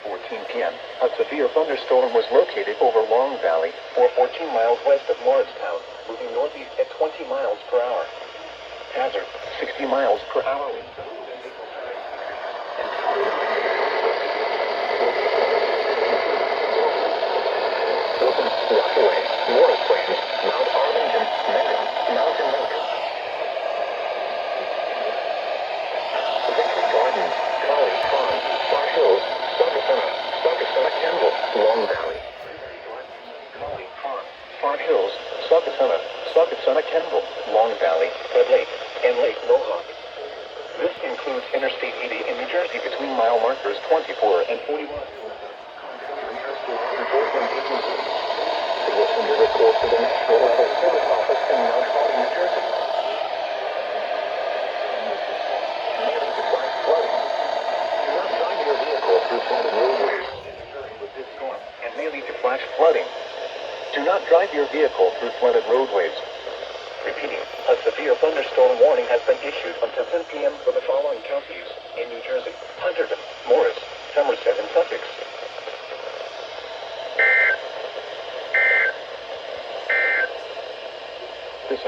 10:14 p.m. A severe thunderstorm was located over Long Valley, or 14 miles west of Morristown, moving northeast at 20 miles per hour. Hazard, 60 miles per hour wind. Rockaway, Morris Plains, Mount Arlington, Mendon, Mountain Lake. Victory Gardens, College Pond, Far Hills, Saucasana, Kendall, Long Valley. College Pond, Far Hills, Saucasana, Kendall, Long Valley, Red Lake, and Lake Mohawk. This includes Interstate 80 in New Jersey between mile markers 24 and 41. Listen to report to the National Weather Service Office in Mount Holly, New Jersey. Maybe to flash flooding. Do not drive your vehicle through flooded roadways. With this storm, and may lead to flash flooding. Do not drive your vehicle through flooded roadways. Repeating, a severe thunderstorm warning has been issued until 10 p.m. for the following counties in New Jersey: Hunterdon, Morris, Somerset, and Sussex.